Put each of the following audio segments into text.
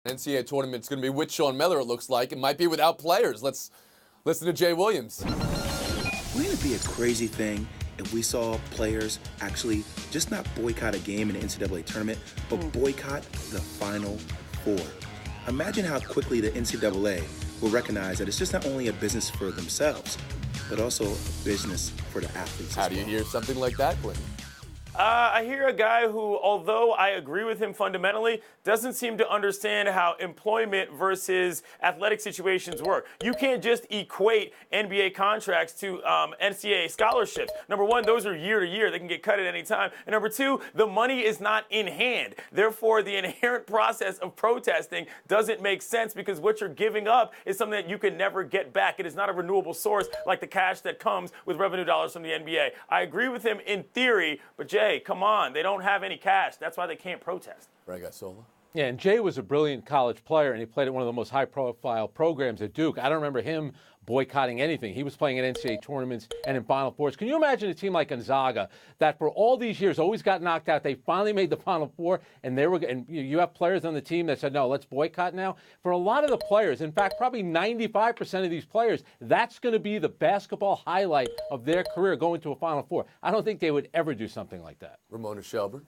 NCAA tournament's going to be with Sean Miller, it looks like. It might be without players. Let's listen to Jay Williams. Wouldn't it be a crazy thing if we saw players actually just not boycott a game in the NCAA tournament, but boycott the Final Four? Imagine how quickly the NCAA will recognize that it's just not only a business for themselves, but also a business for the athletes. How do you hear something like that, Clinton? I hear a guy who, although I agree with him fundamentally, doesn't seem to understand how employment versus athletic situations work. You can't just equate NBA contracts to NCAA scholarships. Number one, those are year to year. They can get cut at any time. And number two, the money is not in hand. Therefore, the inherent process of protesting doesn't make sense because what you're giving up is something that you can never get back. It is not a renewable source like the cash that comes with revenue dollars from the NBA. I agree with him in theory, but Jay, come on, they don't have any cash. That's why they can't protest. Frank Isola. Yeah, and Jay was a brilliant college player, and he played at one of the most high-profile programs at Duke. I don't remember him boycotting anything. He was playing in NCAA tournaments and in Final Fours. Can you imagine a team like Gonzaga that for all these years always got knocked out? They finally made the Final Four, and you have players on the team that said, no, let's boycott now. For a lot of the players, in fact, probably 95% of these players, that's going to be the basketball highlight of their career, going to a Final Four. I don't think they would ever do something like that. Ramona Shelburne.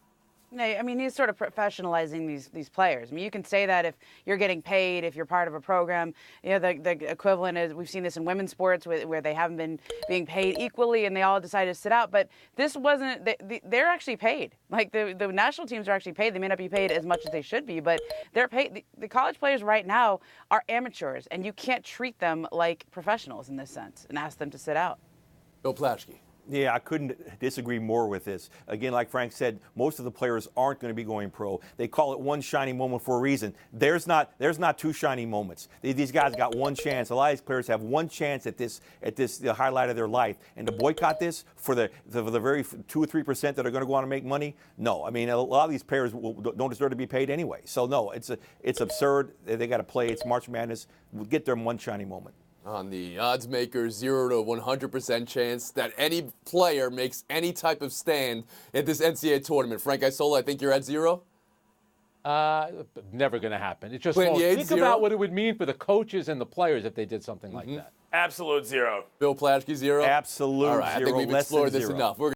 No, I mean, he's sort of professionalizing these players. I mean, you can say that if you're getting paid, if you're part of a program, you know, the equivalent is, we've seen this in women's sports where they haven't been being paid equally and they all decided to sit out. But this wasn't, they're actually paid. Like the national teams are actually paid. They may not be paid as much as they should be, but they're paid. The college players right now are amateurs, and you can't treat them like professionals in this sense and ask them to sit out. Bill Plaschke. Yeah, I couldn't disagree more with this. Again, like Frank said, most of the players aren't going to be going pro. They call it one shining moment for a reason. There's not two shining moments. These guys got one chance. A lot of these players have one chance at this the highlight of their life. And to boycott this for the very 2 or 3% that are going to go on and make money, no. I mean, a lot of these players don't deserve to be paid anyway. So no, it's absurd. They got to play. It's March Madness. We'll get them one shining moment. On the odds maker, 0 to 100% chance that any player makes any type of stand at this NCAA tournament. Frank Isola, I think you're at 0? Never going to happen. It just Clinton won't. Yates, Think 0? about what it would mean for the coaches and the players if they did something like that. Absolute 0. Bill Plaschke, 0? Absolute 0. All right, I think we've explored this enough.